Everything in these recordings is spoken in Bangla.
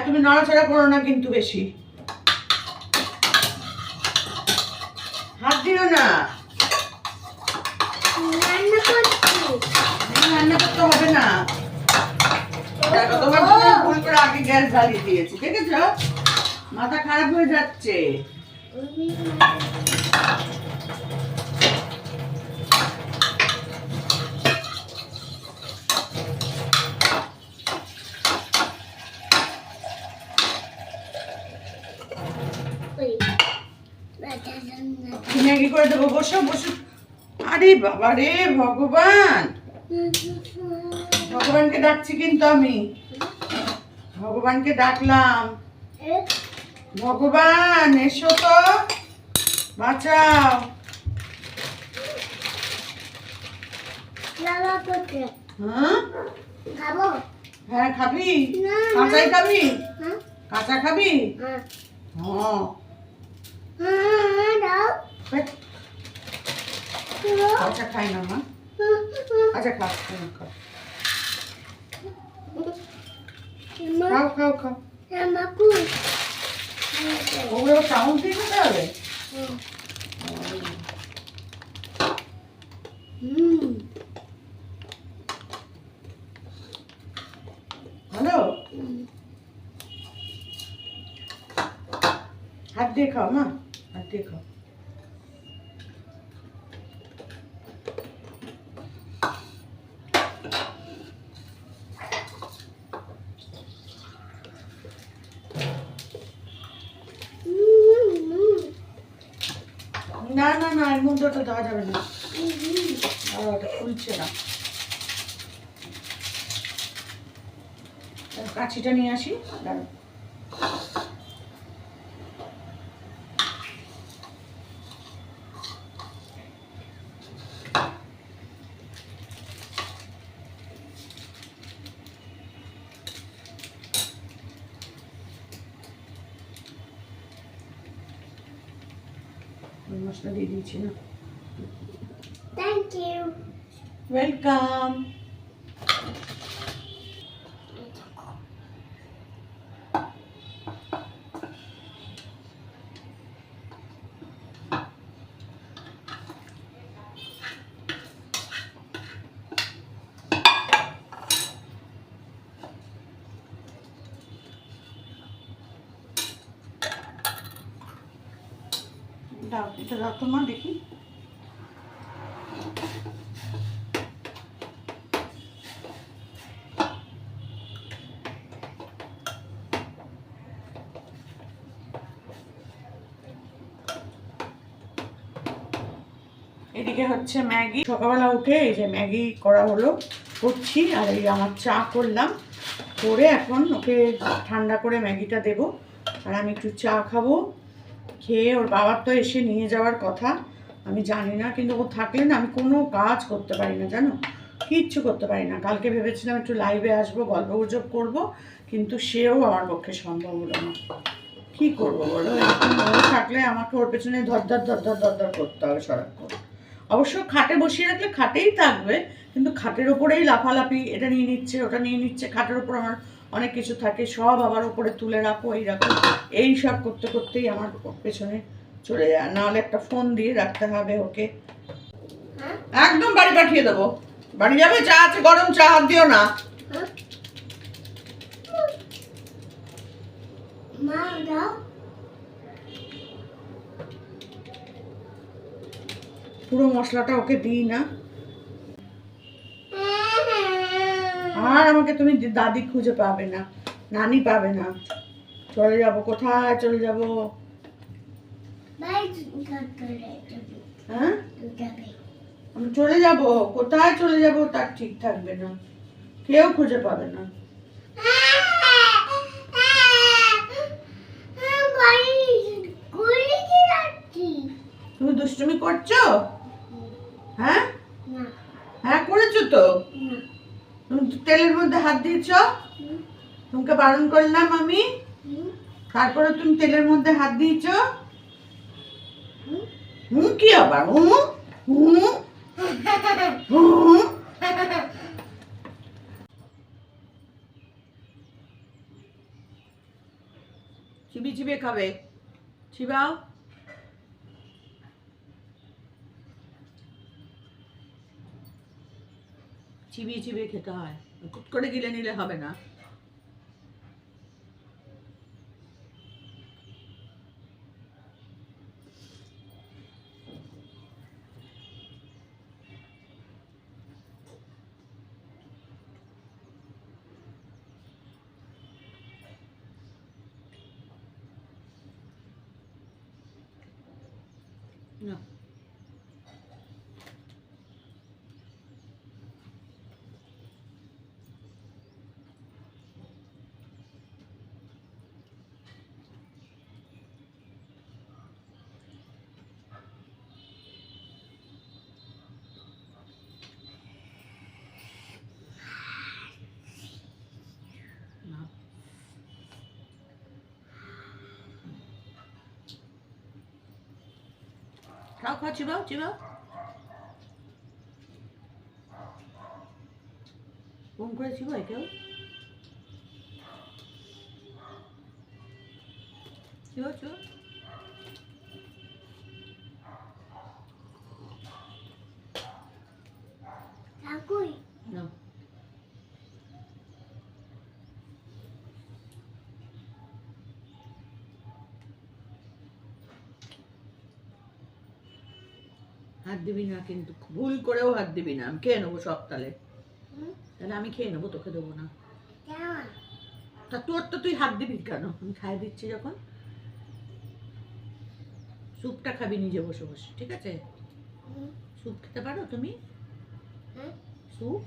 তুমি নড়াচড়া করো না কিন্তু বেশি, হাত দিও না। রান্না করতে হবে না। দেখো তোমার জন্য ভুল করে আগে গ্যাস জ্বালিয়ে দিয়েছি, দেখেছ? মাথা খারাপ হয়ে যাচ্ছে। ম্যাগি করে দেবো, বসো বসো। আরে বাবা রে ভগবান, ভগবানকে ডাকছি কিন্তু আমি, ভগবানকে ডাকলাম। ভগবান এসো তো, বাঁচাও। হ্যাঁ খাবি? কাঁচাই খাবি? কাঁচা খাবি? কাঁচা খাই না মা। আচ্ছা খাও খাও খাও খাও। ওগুলো চাউল দিয়ে খেতে হবে? ভালো, হাত দিয়ে খাও মা, হাত দিয়ে খাও। না না না, এর মধ্যে ওটা দেওয়া যাবে না, ওটা খুলছে না। কাছিটা নিয়ে আসি, দাঁড়াও। মশলা দিয়ে দিয়েছি না। Thank you, welcome. দাও, এটা দাও তো মা, দেখি। এদিকে হচ্ছে ম্যাগি, সকালবেলা উঠে এই যে ম্যাগি করা হলো, করছি। আর এই আমার চা করলাম, করে এখন ওকে ঠান্ডা করে ম্যাগিটা দেবো, আর আমি একটু চা খাবো। খেয়ে ওর বাবার তো এসে নিয়ে যাওয়ার কথা, আমি জানি না, কিন্তু ও থাকলে না আমি কোনো কাজ করতে পারি না, জানো, কিচ্ছু করতে পারি না। কালকে ভেবেছিলাম একটু লাইভে আসবো, গল্প গুজব করবো, কিন্তু সেও আমার পক্ষে সম্ভব হলো না। কী করবো বলো, এরকম ও থাকলে আমাকে ওর পেছনে ধর ধর করতে হবে সারাক্ষণ। অবশ্য খাটে বসিয়ে রাখলে খাটেই থাকবে, কিন্তু খাটের ওপরেই লাফালাফি, এটা নিয়ে নিচ্ছে ওটা নিয়ে নিচ্ছে। খাটের ওপর আমার অনেক কিছু থাকে, সব আবার ওপরে তুলে রাখো, এই রাখো, এই সব করতে করতেই আমার পেছনে চলে যায়। নাহলে একটা ফোন দিয়ে রাখতে হবে ওকে। একদম বাড়ি পাঠিয়ে দেবো। বাড়ি যাবে? চা আছে গরম, চা, হাত দিও না। পুরো মশলাটা ওকে দিই না। আর আমাকে তুমি দাদি খুঁজে পাবে না, নানি পাবে না। চলে যাব, কোথায় চলে যাব? হ্যাঁ, আমি চলে যাব, কোথায় চলে যাব তার ঠিক থাকবে না, কেউ খুঁজে পাবে না। তুমি দুষ্টুমি করছো? হ্যাঁ হ্যাঁ করেছো তো। তুমি তেলের মধ্যে হাত দিয়েছ, তোমাকে বারণ করলাম আমি, তারপরে তুমি তেলের মধ্যে হাত দিয়েছ। কি আবার চিবিয়ে চিবিয়ে খাবে, চিবাও। চিবিয়ে চিবিয়ে খেতে হয়, কুট করে গিলে নিলে হবে না। না না খাও খাও, চিবাও চিবাও। ফোন করে চিবাই কেউ? চিবাও চিবাও। ঠাকুই না হাত দিবি না কিন্তু, ভুল করেও হাত দিবি না, আমি খেয়ে নেবো সব। তাহলে তাহলে আমি খেয়ে নেবো, তোকে দেবো না। কেমন তা তোর তো তুই হাত দিবি কেন? আমি খাইয়ে দিচ্ছি যখন। স্যুপটা খাবি নিজে বসে বসে, ঠিক আছে? স্যুপ খেতে পারো তুমি? স্যুপ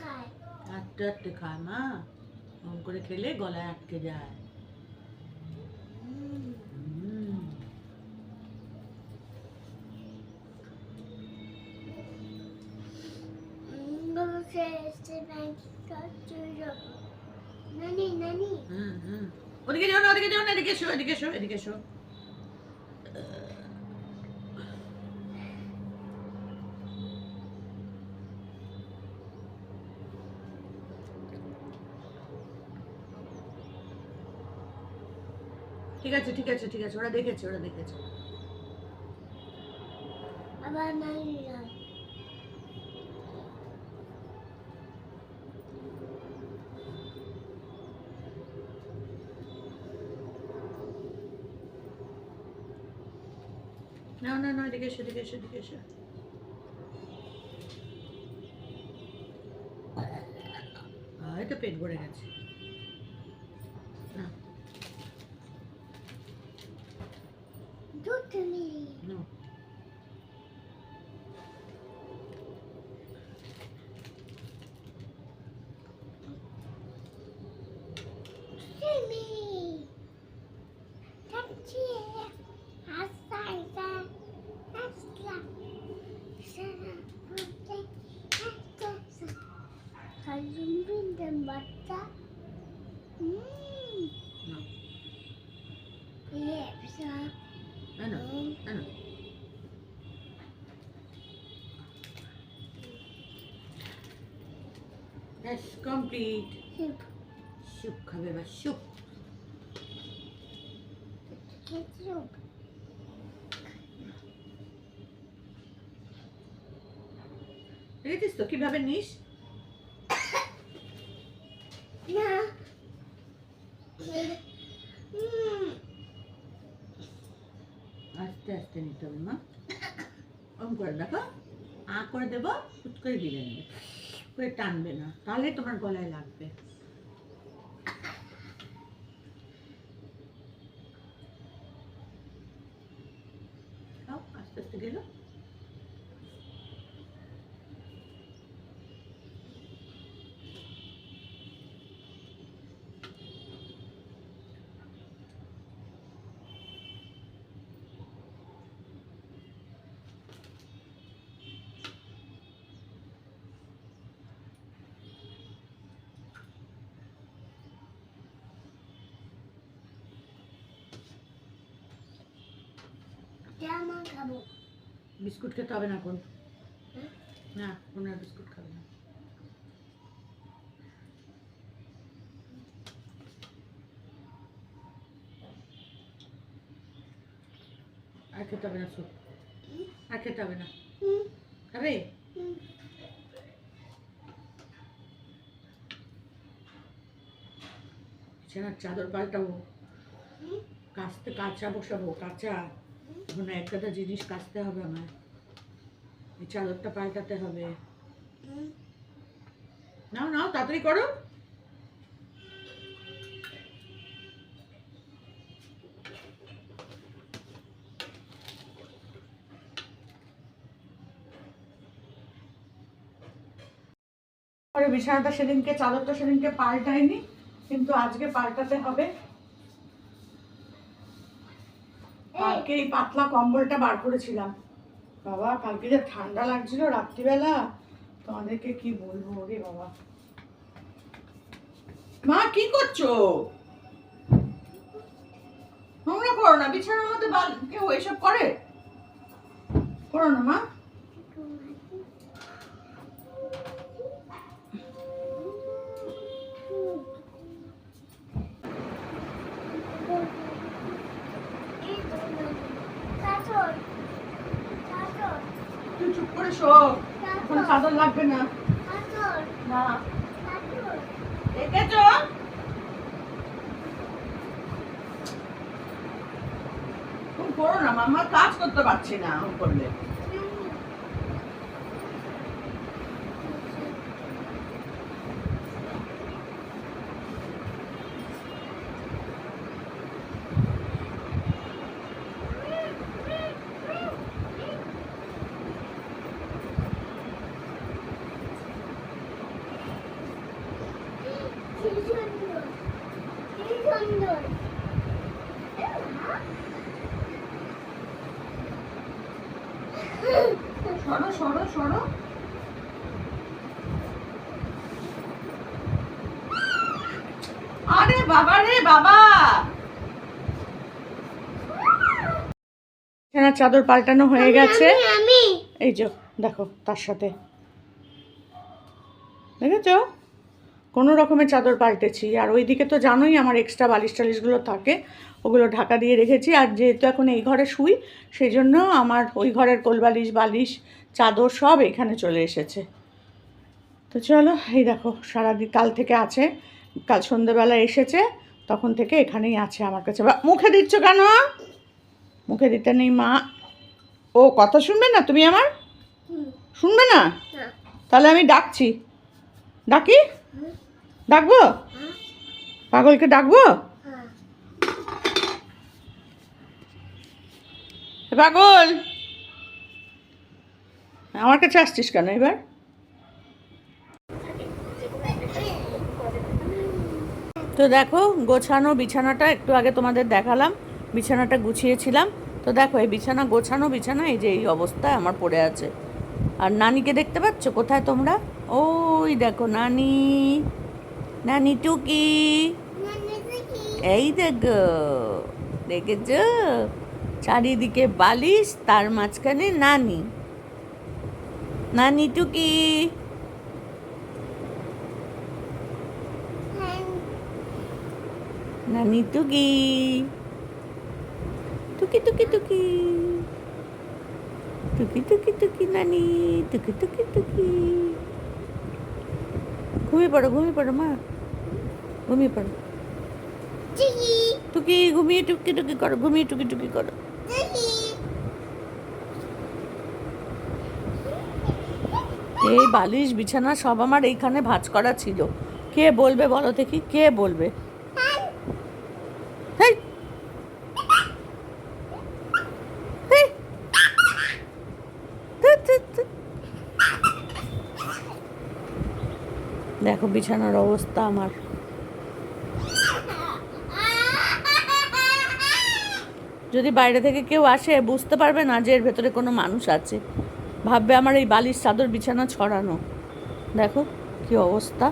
খায় আটতে আটতে খায় মা, কম করে খেলে গলায় আটকে যায়। নানি নানি ওদিকে যাও না, ওদিকে যাও না, এদিকে এসো, এদিকে এসো, এদিকে এসো। ঠিক আছে ঠিক আছে ঠিক আছে, ওরা দেখেছে, ওরা দেখেছে। আবার নানি না না না, এদিকে এসো, এদিকে এসো, এদিকে এসো। এই তো পেট ভরে গেছে। না দুধ তুমি না তুমি কাচ্চি হাসাইটা হাসলা সারা বুতে হাসা কাজুম বিন্দম বাচ্চা না ইয়েপসা না না না না। That's complete. সুপ স্যুপ খাবে বা স্যুপ। কেচুপ দেখেছিস তো কিভাবে নিস? না আস্তে আস্তে নিতে হবে মা। ওম করে দেখো, আ করে দেবো, ফুট করে গিলে নেবে, করে টানবে না, তাহলে তোমার গলায় লাগবে। খাও, আস্তে আস্তে গেলো। জামা খাবো বিস্কুট খেতে হবে না এখন, না কোনো আর বিস্কুট খাবে না। আর খেতে হবে না স্যুপ, আর খেতে হবে না। হুম, খাবে? হুম, বিছানার চাদর পাল্টাবো, হুম, কাঁচা বসাবো, কাঁচা এখন এক গাদা জিনিস কাচতে হবে আমার, এই চাদরটা পাল্টাতে হবে। হুম। নাও নাও তাড়াতাড়ি করো। পরে বিছানাটা সেদিনকে, চাদরটা সেদিনকে পাল্টাইনি, কিন্তু আজকে পাল্টাতে হবে। কালকে এই পাতলা কম্বলটা বার করেছিলাম, বাবা কালকে যে ঠান্ডা লাগছিল রাত্রিবেলা, তোমাদেরকে কি বলবো রে বাবা। মা কি করছো? নোংরা করো না, বিছানার মধ্যে কেউ এসব করে? করো না মা। চাদর, চাদর, তুই চুপ করে শো, এখন চাদর লাগবে না। চাদর, না চাদর। দেখেছো? তুমি করো না মামা, কাজ করতে পারছি না আমি করলে। কি সুন্দর, কি সুন্দর। সরো সরো সরো। আরে বাবা রে বাবা, বিছানার চাদর পাল্টানো হয়ে গেছে। আমি এই যে দেখো তার সাথে, দেখেছো? কোনো রকমের চাদর পাল্টেছি। আর ওইদিকে তো জানোই আমার এক্সট্রা বালিশ টালিশগুলো থাকে, ওগুলো ঢাকা দিয়ে রেখেছি। আর যেহেতু এখন এই ঘরে শুই, সেই জন্য আমার ওই ঘরের কোলবালিশ, বালিশ, চাদর সব এখানে চলে এসেছে। তো চলো, এই দেখো সারাদিন কাল থেকে আছে, কাল সন্ধ্যেবেলা এসেছে, তখন থেকে এখানেই আছে আমার কাছে। মুখে দিচ্ছ কেন? মুখে দিতে নেই মা। ও কথা শুনবে না তুমি আমার? শুনবে না? তাহলে আমি ডাকছি, ডাকি? ডাকবো? পাগলকে ডাকবো? পাগল, আমার কাছে আসছিস কেন এবার? তো দেখো গোছানো বিছানাটা একটু আগে তোমাদের দেখালাম, বিছানাটা গুছিয়েছিলাম। তো দেখো এই বিছানা গোছানো বিছানা, এই যে এই অবস্থায় আমার পড়ে আছে। আর নানিকে দেখতে পাচ্ছ কোথায় তোমরা? ওই দেখো নানি, নানি টুকি, এই দেখো, দেখেছ? চারিদিকে বালিশ, তার মাঝখানে নানি, নানি টুকি। নানি টুকি, টুকি টুকি টুকি, টুকি টুকি টুকি নানি, টুকি টুকি টুকি। ঘুমিয়ে পড়ো মা, ঘুমিয়ে পড়ো। টুকি ঘুমিয়ে টুকি টুকি করো, ঘুমিয়ে টুকি টুকি করো। এই বালিশ বিছানা সব আমার এইখানে ভাঁজ করা ছিল। কে বলবে বলো দেখি, কে বলবে? হেই, হেই, ধ্যাৎ, ধ্যাৎ, ধ্যাৎ। দেখো বিছানার অবস্থা আমার। যদি বাইরে থেকে কেউ আসে বুঝতে পারবে না যে এর ভেতরে কোনো মানুষ আছে, ভাববে আমার এই বালিশ চাদর বিছানা ছড়ানো। দেখো কি অবস্থা।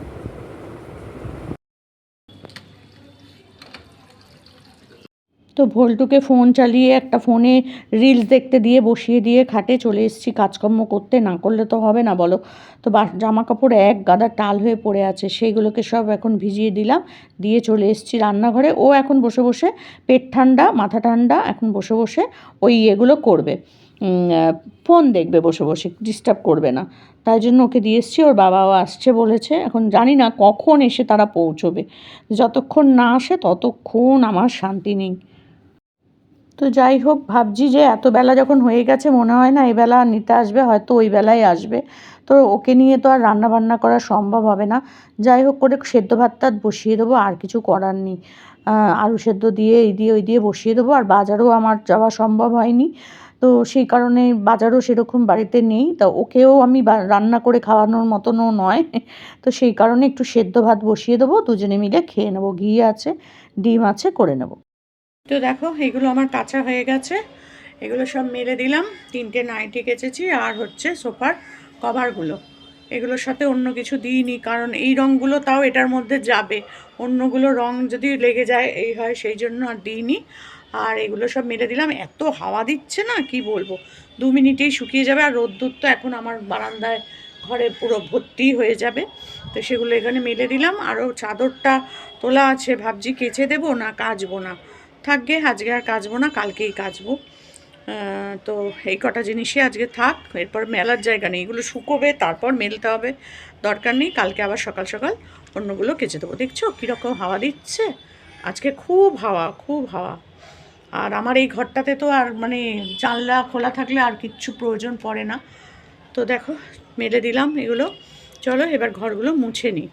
তো ভোল্টুকে ফোন চালিয়ে একটা ফোনে রিলস দেখতে দিয়ে বসিয়ে দিয়ে খাটে চলে এসেছি কাজকর্ম করতে, না করলে তো হবে না বলো। তো জামা কাপড় এক গাদা টাল হয়ে পড়ে আছে, সেইগুলোকে সব এখন ভিজিয়ে দিলাম, দিয়ে চলে এসেছি রান্নাঘরে। ও এখন বসে বসে পেট ঠান্ডা মাথা ঠান্ডা এখন বসে বসে ওই এগুলো করবে, ফোন দেখবে বসে বসে, ডিস্টার্ব করবে না। তাই জন্য ওকে দিয়ে এসেছি। ওর বাবাও আসছে বলেছে, এখন জানি না কখন এসে তারা পৌঁছবে। যতক্ষণ না আসে ততক্ষণ আমার শান্তি নেই। তো যাই হোক, ভাবছি যে এত বেলা যখন হয়ে গেছে মনে হয় না এবেলা নিতে আসবে, হয়তো ওই বেলায় আসবে। তো ওকে নিয়ে তো আর রান্না বান্না করা সম্ভব হবে না। যাই হোক করে সেদ্ধ ভাত টাত বসিয়ে দেবো, আর কিছু করার নেই। আলু সেদ্ধ দিয়ে এই দিয়ে ওই দিয়ে বসিয়ে দেবো। আর বাজারও আমার যাওয়া সম্ভব হয়নি, তো সেই কারণে বাজারও সেরকম বাড়িতে নেই। তা ওকেও আমি রান্না করে খাওয়ানোর মতনও নয়, তো সেই কারণে একটু সেদ্ধ ভাত বসিয়ে দেবো, দুজনে মিলে খেয়ে নেবো। ঘি আছে, ডিম আছে, করে নেবো। তো দেখো এগুলো আমার কাঁচা হয়ে গেছে, এগুলো সব মেলে দিলাম। 3টে নাইটি কেচেছি, আর হচ্ছে সোফার কভারগুলো, এগুলোর সাথে অন্য কিছু দিইনি, কারণ এই রঙগুলো তাও এটার মধ্যে যাবে, অন্যগুলো রং যদি লেগে যায় এই হয়, সেই জন্য আর দিইনি। আর এগুলো সব মেলে দিলাম। এত হাওয়া দিচ্ছে না কি বলবো, 2 মিনিটেই শুকিয়ে যাবে। আর রোদ্দুর তো এখন আমার বারান্দায় ঘরে পুরো ভর্তি হয়ে যাবে। তো সেগুলো এখানে মেলে দিলাম। আরও চাদরটা তোলা আছে, ভাবছি কেচে দেবো না কাচবো না, থাকবে আজকে আর কাচবো না, কালকেই কাচবো। তো এই কটা জিনিসই আজকে থাক, এরপর মেলার জায়গা নেই, এগুলো শুকোবে তারপর মেলতে হবে, দরকার নেই। কালকে আবার সকাল সকাল অন্যগুলো কেচে দেবো। দেখছো কীরকম হাওয়া দিচ্ছে আজকে, খুব হাওয়া খুব হাওয়া। আর আমার এই ঘরটাতে তো আর মানে জানলা খোলা থাকলে আর কিচ্ছু প্রয়োজন পড়ে না। তো দেখো মেলে দিলাম এগুলো, চলো এবার ঘরগুলো মুছে নিই।